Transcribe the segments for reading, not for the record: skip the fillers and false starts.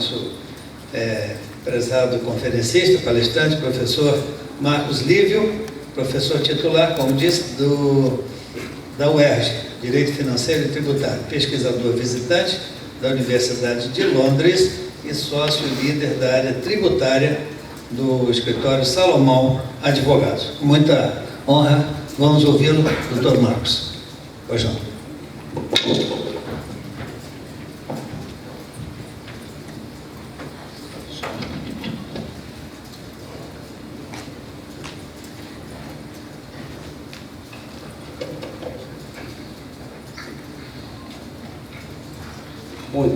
nosso prezado conferencista, palestrante, professor Marcos Lívio, professor titular, como disse, da UERJ, Direito Financeiro e Tributário, pesquisador visitante da Universidade de Londres e sócio e líder da área tributária do escritório Salomão Advogados. Com muita honra, vamos ouvi-lo, doutor Marcos. Pois não.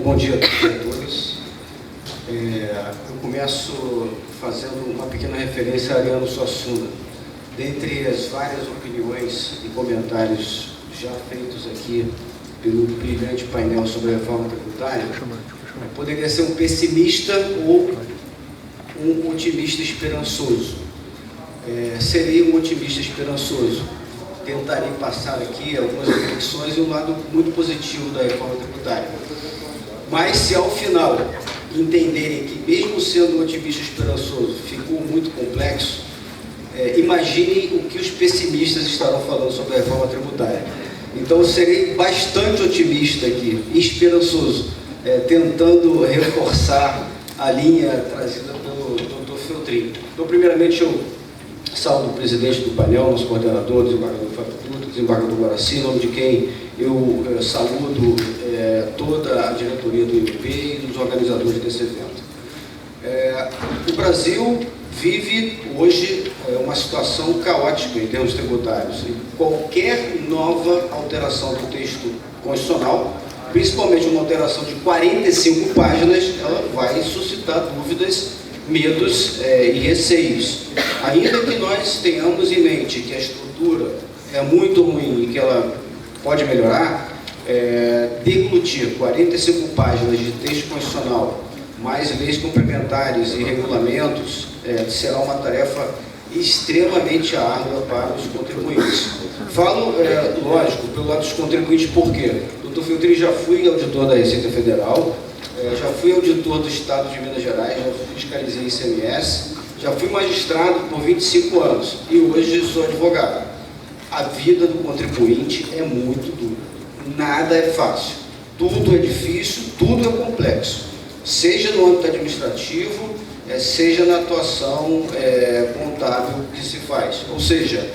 Bom dia a todos. Eu começo fazendo uma pequena referência a Ariano Suassuna. Dentre as várias opiniões e comentários já feitos aqui pelo brilhante painel sobre a reforma tributária, poderia ser um pessimista ou um otimista esperançoso. Seria um otimista esperançoso. Tentarei passar aqui algumas reflexões e um lado muito positivo da reforma tributária. Mas se ao final entenderem que, mesmo sendo um otimista esperançoso, ficou muito complexo, imaginem o que os pessimistas estarão falando sobre a reforma tributária. Então, eu serei bastante otimista aqui, esperançoso, tentando reforçar a linha trazida pelo Dr. Feltrin. Então, primeiramente, eu saúdo o presidente do painel, nosso coordenador, desembargador Fábio Dutra, desembargador Guaraci, em nome de quem eu saúdo toda a diretoria do IMP e dos organizadores desse evento. O Brasil vive hoje uma situação caótica em termos tributários. E qualquer nova alteração do texto constitucional, principalmente uma alteração de 45 páginas, ela vai suscitar dúvidas, medos e receios. Ainda que nós tenhamos em mente que a estrutura é muito ruim e que ela pode melhorar, deglutir 45 páginas de texto constitucional, mais leis complementares e regulamentos, será uma tarefa extremamente árdua para os contribuintes. Falo, lógico, pelo lado dos contribuintes, por quê? Dr. Feltrin, já fui auditor da Receita Federal, já fui auditor do Estado de Minas Gerais, já fiscalizei ICMS, já fui magistrado por 25 anos e hoje sou advogado. A vida do contribuinte é muito dura, nada é fácil, tudo é difícil, tudo é complexo, seja no âmbito administrativo, seja na atuação contábil que se faz. Ou seja,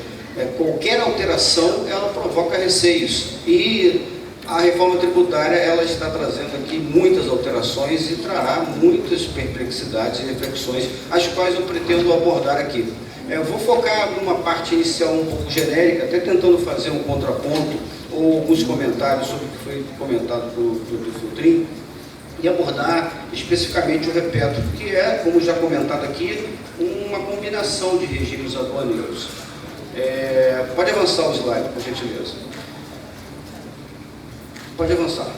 qualquer alteração ela provoca receios e a reforma tributária ela está trazendo aqui muitas alterações e trará muitas perplexidades e reflexões, as quais eu pretendo abordar aqui. Eu vou focar numa parte inicial um pouco genérica, até tentando fazer um contraponto ou alguns comentários sobre o que foi comentado pelo Dr. Feltrin e abordar especificamente o repeto, que é, como já comentado aqui, uma combinação de regimes aduaneiros. Pode avançar o slide, por gentileza. Pode avançar.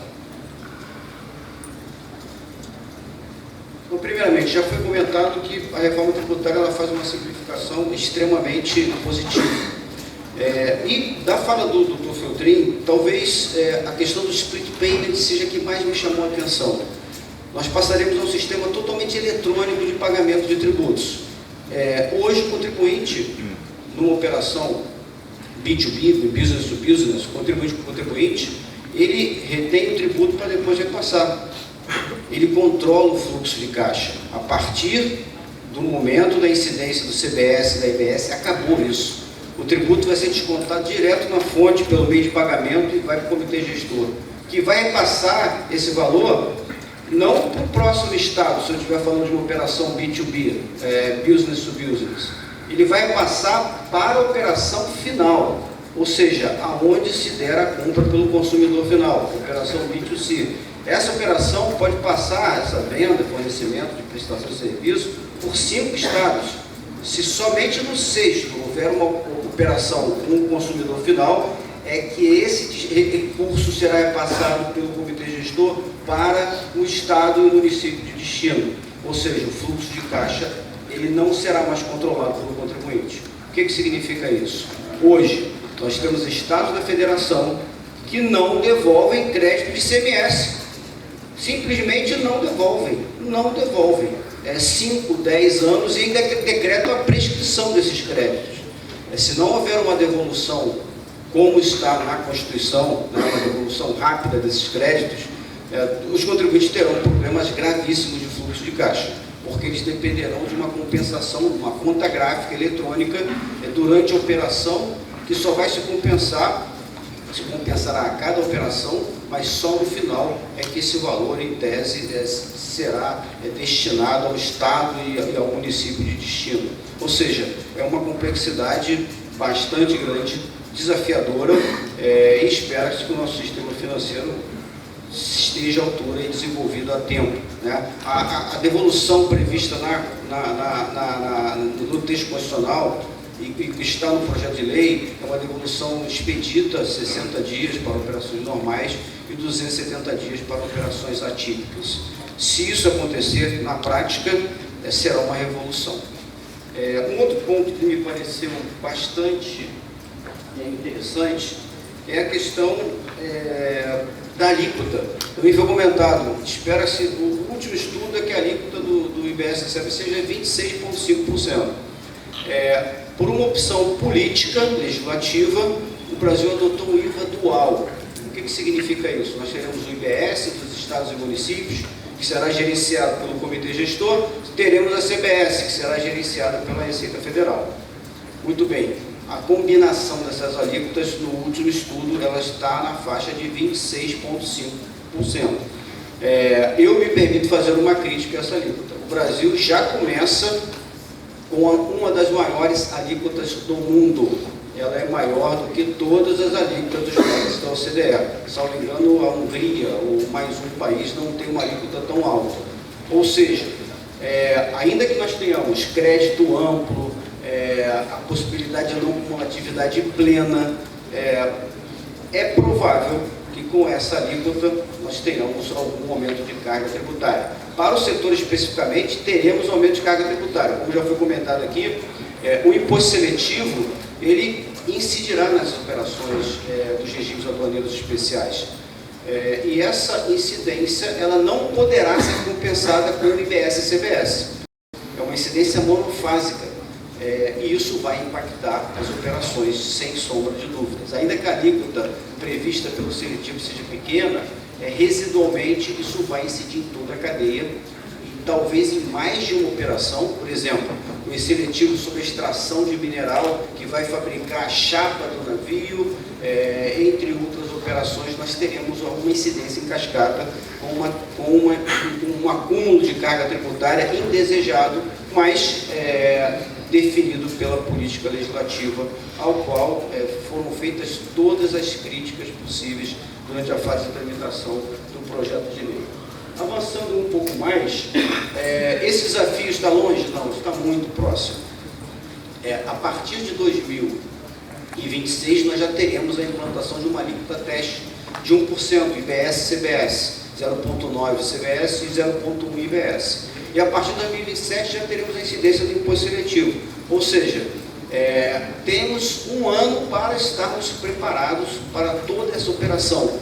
Então, primeiramente, já foi comentado que a reforma tributária ela faz uma simplificação extremamente positiva. E da fala do Dr. Feltrin, talvez a questão do split payment seja a que mais me chamou a atenção. Nós passaremos a um sistema totalmente eletrônico de pagamento de tributos. Hoje, o contribuinte, numa operação B2B, business to business, contribuinte com contribuinte, ele retém o tributo para depois repassar. Ele controla o fluxo de caixa. A partir do momento da incidência do CBS e da IBS, acabou isso. O tributo vai ser descontado direto na fonte pelo meio de pagamento e vai para o comitê gestor, que vai repassar esse valor não para o próximo estado, se eu estiver falando de uma operação B2B, business to business. Ele vai passar para a operação final, ou seja, aonde se der a compra pelo consumidor final, operação B2C. Essa operação pode passar, essa venda, fornecimento de prestação de serviço, por 5 estados. Se somente no 6º houver uma operação com o consumidor final, é que esse recurso será repassado pelo comitê gestor para o estado e o município de destino. Ou seja, o fluxo de caixa ele não será mais controlado pelo contribuinte. O que significa isso? Hoje, nós temos estados da federação que não devolvem crédito de ICMS. simplesmente não devolvem. 5, 10 anos e ainda decretam a prescrição desses créditos. Se não houver uma devolução, como está na Constituição, uma devolução rápida desses créditos, os contribuintes terão problemas gravíssimos de fluxo de caixa, porque eles dependerão de uma compensação, uma conta gráfica eletrônica durante a operação, que só vai se compensará a cada operação, mas só no final é que esse valor, em tese, será destinado ao Estado e ao município de destino. Ou seja, é uma complexidade bastante grande, desafiadora, e espera-se que o nosso sistema financeiro esteja à altura e desenvolvido a tempo, né? A devolução prevista no texto constitucional e que está no projeto de lei é uma devolução expedita, 60 dias para operações normais e 270 dias para operações atípicas. Se isso acontecer, na prática, será uma revolução. Um outro ponto que me pareceu bastante interessante é a questão da alíquota. Também foi comentado, espera-se, o último estudo é que a alíquota do IBS-CB seja 26,5%. Por uma opção política, legislativa, o Brasil adotou o IVA dual. O que significa isso? Nós teremos o IBS dos estados e municípios, que será gerenciado pelo Comitê Gestor, teremos a CBS, que será gerenciada pela Receita Federal. Muito bem, a combinação dessas alíquotas, no último estudo, ela está na faixa de 26,5%. Eu me permito fazer uma crítica a essa alíquota. O Brasil já começa com uma das maiores alíquotas do mundo. Ela é maior do que todas as alíquotas dos países da OCDE. Salvo engano, a Hungria, ou mais um país, não tem uma alíquota tão alta. Ou seja, ainda que nós tenhamos crédito amplo, a possibilidade de não cumulatividade plena, é provável que com essa alíquota nós tenhamos algum aumento de carga tributária. Para o setor especificamente, teremos aumento de carga tributária. Como já foi comentado aqui, o imposto seletivo, ele incidirá nas operações dos regimes aduaneiros especiais. E essa incidência, ela não poderá ser compensada com o IBS e CBS. É uma incidência monofásica. E isso vai impactar as operações, sem sombra de dúvidas. Ainda que a alíquota prevista pelo seletivo seja pequena, residualmente isso vai incidir em toda a cadeia, e talvez em mais de uma operação. Por exemplo, o seletivo sobre extração de mineral, que vai fabricar a chapa do navio, entre outras operações, nós teremos alguma incidência em cascata, com um acúmulo de carga tributária indesejado, mas definido pela política legislativa, ao qual foram feitas todas as críticas possíveis durante a fase de tramitação do projeto de lei. Avançando um pouco mais, esse desafio está longe? Não, está muito próximo. A partir de 2026, nós já teremos a implantação de uma alíquota teste de 1%, IBS-CBS, 0,9% CBS e 0,1% IBS. E a partir de 2027 já teremos a incidência do imposto seletivo. Ou seja, temos um ano para estarmos preparados para toda essa operação,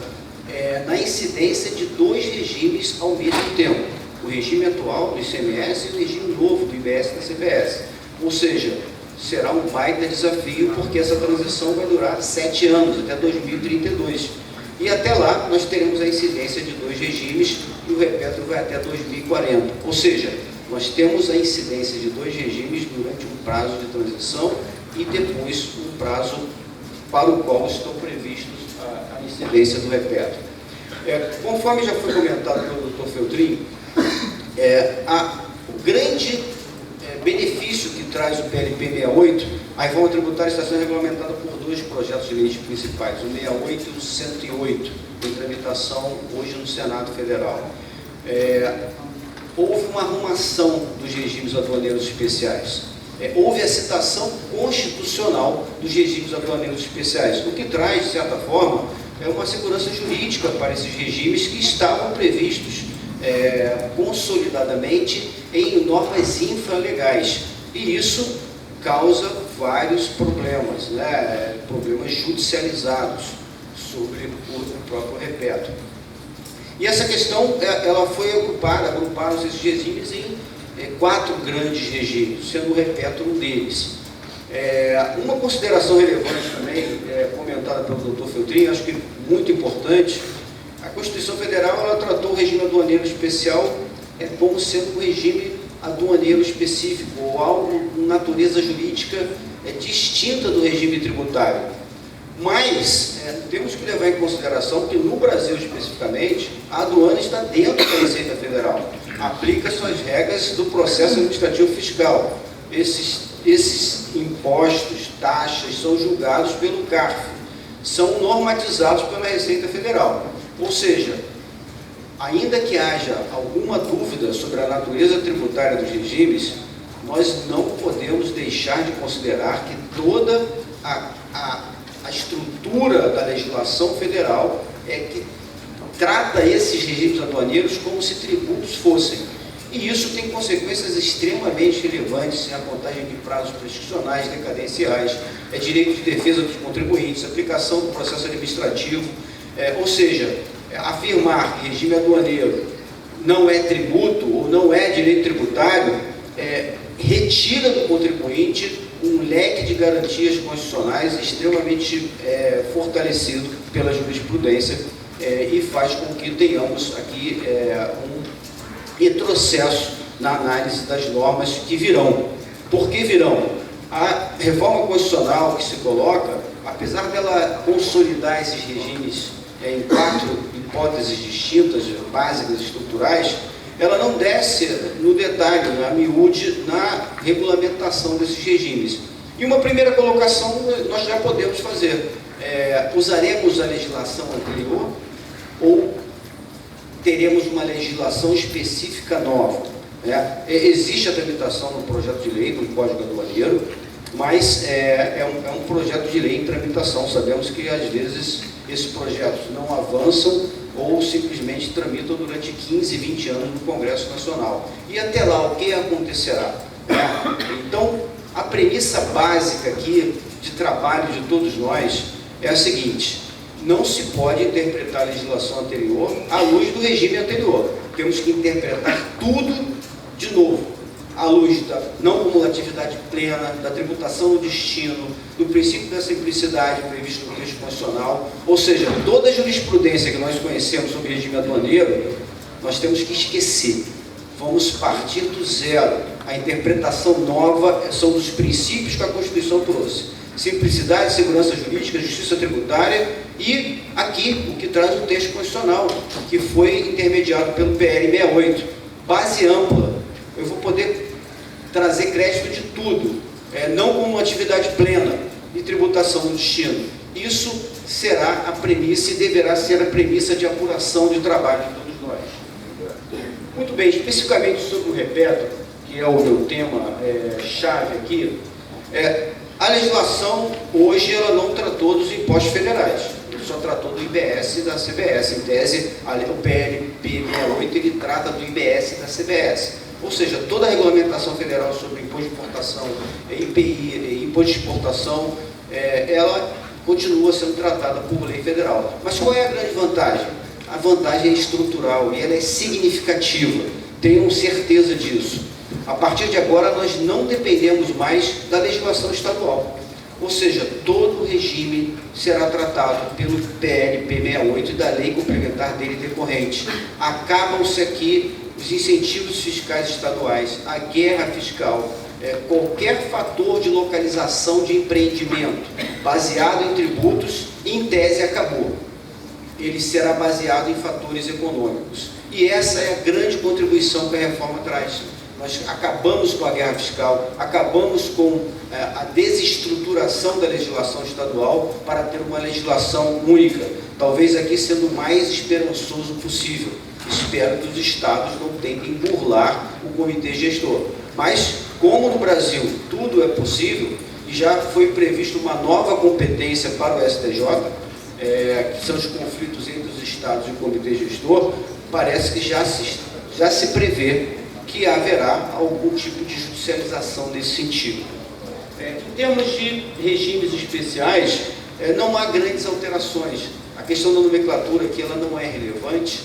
na incidência de 2 regimes ao mesmo tempo. O regime atual do ICMS e o regime novo do IBS e da CBS. Ou seja, será um baita desafio, porque essa transição vai durar 7 anos, até 2032. E até lá nós teremos a incidência de 2 regimes e o repetro vai até 2040. Ou seja, nós temos a incidência de 2 regimes durante um prazo de transição e depois um prazo para o qual estão previstos a incidência do repetro. Conforme já foi comentado pelo Dr. Feltrin, o grande benefício que traz o PLP 68, a reforma tributária está sendo regulamentada por 2 projetos de leis principais, o 68 e o 108, em tramitação hoje no Senado Federal. Houve uma arrumação dos regimes aduaneiros especiais. Houve a citação constitucional dos regimes aduaneiros especiais, o que traz, de certa forma, uma segurança jurídica para esses regimes que estavam previstos consolidadamente em normas infralegais. E isso causa vários problemas, problemas judicializados sobre o próprio repetro. E essa questão, ela foi agruparam esses regimes em 4 grandes regimes, sendo o Repetro um deles. Uma consideração relevante também, comentada pelo Dr. Feltrin, acho que muito importante, a Constituição Federal ela tratou o regime aduaneiro especial como sendo um regime aduaneiro específico, ou algo com natureza jurídica distinta do regime tributário. Mas temos que levar em consideração que no Brasil especificamente, a aduana está dentro da Receita Federal, aplica suas regras do processo administrativo fiscal. Esses impostos, taxas, são julgados pelo CARF, são normatizados pela Receita Federal. Ou seja, ainda que haja alguma dúvida sobre a natureza tributária dos regimes, nós não podemos deixar de considerar que toda a estrutura da legislação federal que trata esses regimes aduaneiros como se tributos fossem. E isso tem consequências extremamente relevantes em a contagem de prazos prescricionais, decadenciais, direito de defesa dos contribuintes, aplicação do processo administrativo, ou seja, afirmar que regime aduaneiro não é tributo ou não é direito tributário, retira do contribuinte um leque de garantias constitucionais extremamente fortalecido pela jurisprudência e faz com que tenhamos aqui um retrocesso na análise das normas que virão. Por que virão? A reforma constitucional que se coloca, apesar dela consolidar esses regimes em 4 hipóteses distintas, básicas, estruturais, ela não desce no detalhe, na miúde, na regulamentação desses regimes. E uma primeira colocação nós já podemos fazer. Usaremos a legislação anterior ou teremos uma legislação específica nova? Existe a tramitação no projeto de lei do Código Aduaneiro, mas é um projeto de lei em tramitação. Sabemos que, às vezes, esses projetos não avançam ou simplesmente tramitam durante 15, 20 anos no Congresso Nacional. E até lá, o que acontecerá? Então, a premissa básica aqui de trabalho de todos nós é a seguinte: não se pode interpretar a legislação anterior à luz do regime anterior. Temos que interpretar tudo de novo, à luz da não cumulatividade plena, da tributação no destino, do princípio da simplicidade previsto no texto constitucional. Ou seja, toda a jurisprudência que nós conhecemos sobre regime aduaneiro, nós temos que esquecer. Vamos partir do zero. A interpretação nova são dos princípios que a Constituição trouxe: simplicidade, segurança jurídica, justiça tributária e, aqui, o que traz o texto constitucional, que foi intermediado pelo PL 68. Base ampla. Eu vou poder trazer crédito de tudo, não como atividade plena e tributação no destino. Isso será a premissa e deverá ser a premissa de apuração de trabalho de todos nós. Muito bem, especificamente sobre o Repetro, que é o meu tema chave aqui, a legislação hoje ela não tratou dos impostos federais, ele só tratou do IBS e da CBS. Em tese, o PLP 68 ele trata do IBS e da CBS. Ou seja, toda a regulamentação federal sobre imposto de importação, IPI, imposto de exportação, ela continua sendo tratada por lei federal. Mas qual é a grande vantagem? A vantagem é estrutural e ela é significativa. Tenham certeza disso. A partir de agora, nós não dependemos mais da legislação estadual. Ou seja, todo o regime será tratado pelo PLP 68 e da lei complementar dele decorrente. Acabam-se aqui os incentivos fiscais estaduais, a guerra fiscal, qualquer fator de localização de empreendimento baseado em tributos, em tese acabou. Ele será baseado em fatores econômicos. E essa é a grande contribuição que a reforma traz. Nós acabamos com a guerra fiscal, acabamos com a desestruturação da legislação estadual para ter uma legislação única, talvez aqui sendo o mais esperançoso possível. Espero que os estados não tentem burlar o comitê gestor. Mas, como no Brasil tudo é possível, e já foi previsto uma nova competência para o STJ, que são os conflitos entre os estados e o comitê gestor, parece que já se prevê que haverá algum tipo de judicialização nesse sentido. Em termos de regimes especiais, não há grandes alterações. A questão da nomenclatura aqui ela não é relevante.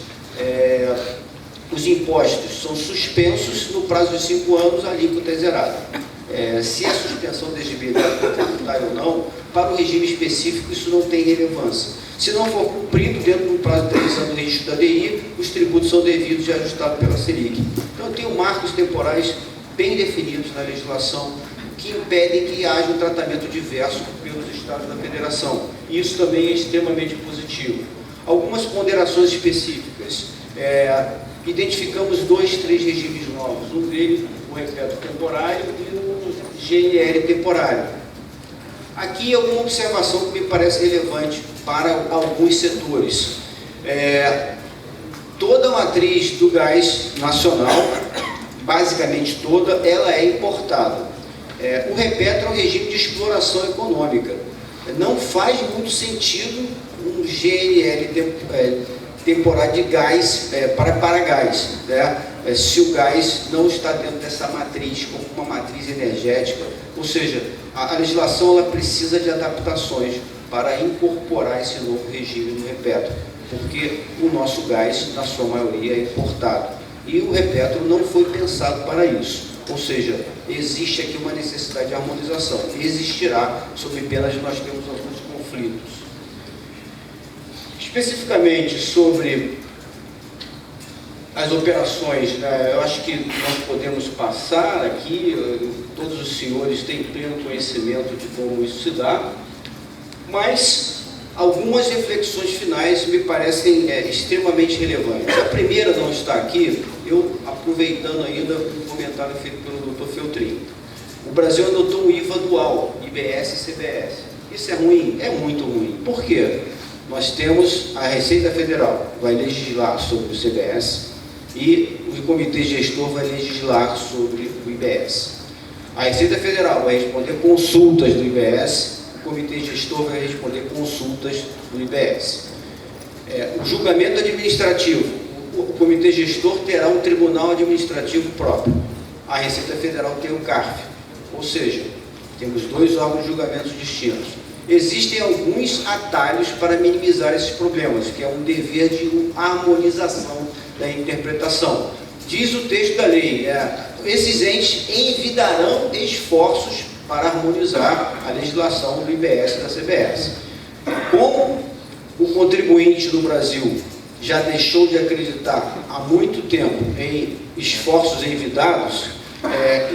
os impostos são suspensos, no prazo de 5 anos a alíquota é zerada. Se a suspensão da exigibilidade é tributária ou não, para o regime específico isso não tem relevância. Se não for cumprido dentro do prazo de 3 anos do registro da DI, os tributos são devidos e ajustados pela Selic. Então, eu tenho marcos temporais bem definidos na legislação que impedem que haja um tratamento diverso pelos estados da federação. E isso também é extremamente positivo. Algumas ponderações específicas. Identificamos 2, 3 regimes novos. Um deles, o repeto temporário e o GNL temporário. Aqui alguma observação que me parece relevante para alguns setores. Toda a matriz do gás nacional, basicamente toda, ela é importada. O repetro é um regime de exploração econômica. Não faz muito sentido um GNL temporário de gás para gás, né? Se o gás não está dentro dessa matriz, como uma matriz energética, ou seja, a legislação ela precisa de adaptações para incorporar esse novo regime no repetro, porque o nosso gás, na sua maioria, é importado. E o repetro não foi pensado para isso, ou seja, existe aqui uma necessidade de harmonização, existirá, sob pena de nós termos alguns conflitos. Especificamente sobre as operações, eu acho que nós podemos passar aqui, todos os senhores têm pleno conhecimento de como isso se dá, mas algumas reflexões finais me parecem extremamente relevantes. A primeira não está aqui, eu aproveitando ainda o comentário feito pelo Dr. Feltrin. O Brasil adotou um IVA dual, IBS e CBS. Isso é ruim? É muito ruim. Por quê? Nós temos a Receita Federal, vai legislar sobre o CBS, e o Comitê Gestor vai legislar sobre o IBS. A Receita Federal vai responder consultas do IBS, o Comitê Gestor vai responder consultas do IBS. O julgamento administrativo, o Comitê Gestor terá um tribunal administrativo próprio. A Receita Federal tem o CARF, ou seja, temos 2 órgãos de julgamentos distintos. Existem alguns atalhos para minimizar esses problemas, que é um dever de harmonização da interpretação. Diz o texto da lei, esses entes envidarão esforços para harmonizar a legislação do IBS e da CBS. Como o contribuinte do Brasil já deixou de acreditar há muito tempo em esforços envidados,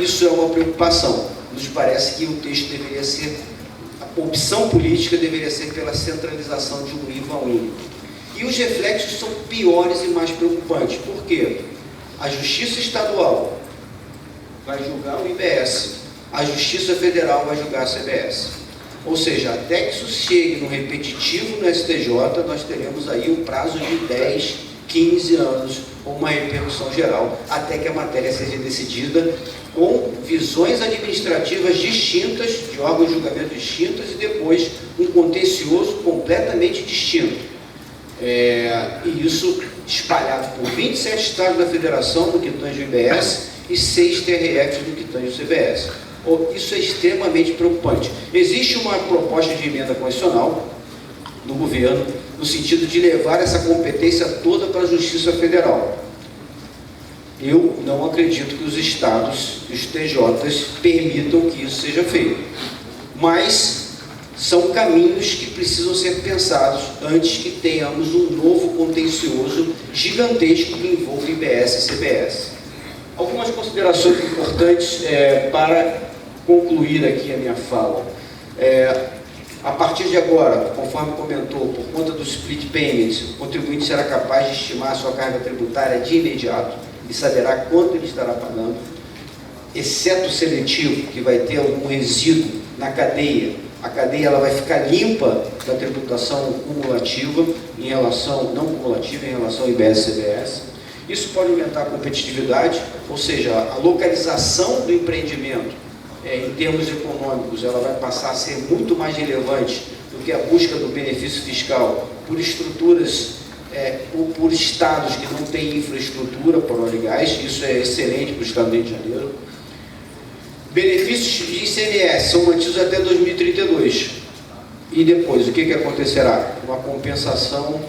isso é uma preocupação. Nos parece que o texto deveria ser, a opção política deveria ser pela centralização de um IVA único. E os reflexos são piores e mais preocupantes. Por quê? A Justiça Estadual vai julgar o IBS, a Justiça Federal vai julgar a CBS. Ou seja, até que isso chegue no repetitivo no STJ, nós teremos aí um prazo de 10, 15 anos, ou uma repercussão geral, até que a matéria seja decidida com visões administrativas distintas, de órgãos de julgamento distintas, e depois um contencioso completamente distinto. E isso espalhado por 27 estados da federação no que tange o IBS e 6 TRFs no que tange o CBS. Isso é extremamente preocupante. Existe uma proposta de emenda constitucional do governo no sentido de levar essa competência toda para a Justiça Federal. Eu não acredito que os estados, os TJs, permitam que isso seja feito. Mas são caminhos que precisam ser pensados antes que tenhamos um novo contencioso gigantesco que envolva IBS e CBS. Algumas considerações importantes para concluir aqui a minha fala. A partir de agora, conforme comentou, por conta do split payments, o contribuinte será capaz de estimar a sua carga tributária de imediato e saberá quanto ele estará pagando, exceto o seletivo, que vai ter algum resíduo na cadeia. A cadeia ela vai ficar limpa da tributação cumulativa em relação, não cumulativa, em relação ao IBS e CBS. Isso pode aumentar a competitividade, ou seja, a localização do empreendimento em termos econômicos, ela vai passar a ser muito mais relevante do que a busca do benefício fiscal por estruturas, por estados que não têm infraestrutura para óleo e gás. Isso é excelente para o estado do Rio de Janeiro. Benefícios de ICMS são mantidos até 2032. E depois, o que acontecerá? Uma compensação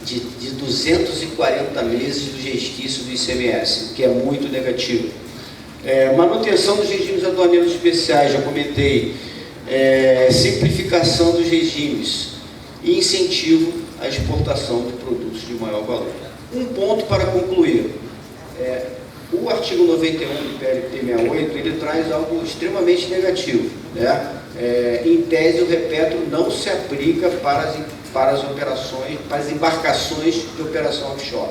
de 240 meses do resquício do ICMS, o que é muito negativo. Manutenção dos regimes aduaneiros especiais, já comentei. Simplificação dos regimes e incentivo à exportação de produtos de maior valor. Um ponto para concluir. O artigo 91 do PLP 68, ele traz algo extremamente negativo, né? Em tese, o repetro não se aplica para as operações, para as embarcações de operação offshore.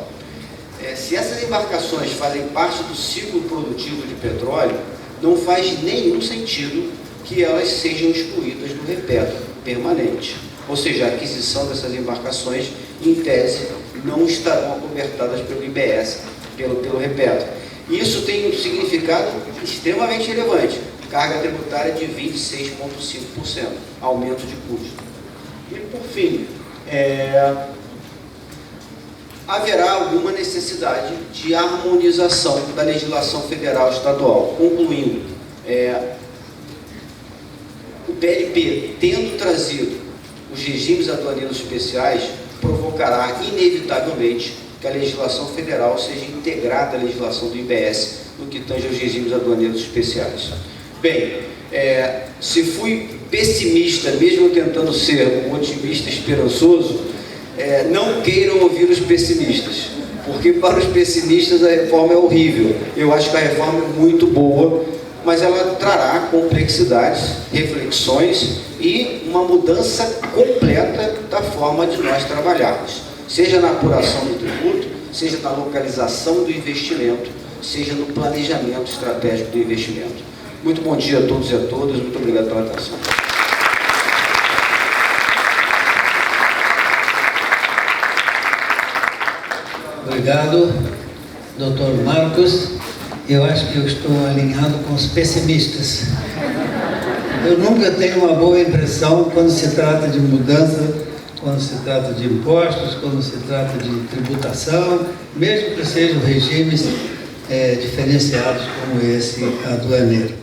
Se essas embarcações fazem parte do ciclo produtivo de petróleo, não faz nenhum sentido que elas sejam excluídas do repetro permanente. Ou seja, a aquisição dessas embarcações, em tese, não estarão acobertadas pelo IBS, pelo repetro. Isso tem um significado extremamente relevante, carga tributária de 26,5%, aumento de custo. E, por fim, haverá alguma necessidade de harmonização da legislação federal e estadual. Concluindo, o PLP, tendo trazido os regimes aduaneiros especiais, provocará inevitavelmente que a legislação federal seja integrada à legislação do IBS no que tange aos regimes aduaneiros especiais. Bem, se fui pessimista, mesmo tentando ser um otimista esperançoso, não queiram ouvir os pessimistas, porque para os pessimistas a reforma é horrível. Eu acho que a reforma é muito boa, mas ela trará complexidades, reflexões e uma mudança completa da forma de nós trabalharmos, seja na apuração do tributo, seja na localização do investimento, seja no planejamento estratégico do investimento. Muito bom dia a todos e a todas, muito obrigado pela atenção. Obrigado, Dr. Marcos. Eu acho que eu estou alinhado com os pessimistas. Eu nunca tenho uma boa impressão quando se trata de mudança, quando se trata de impostos, quando se trata de tributação, mesmo que sejam regimes diferenciados como esse aduaneiro.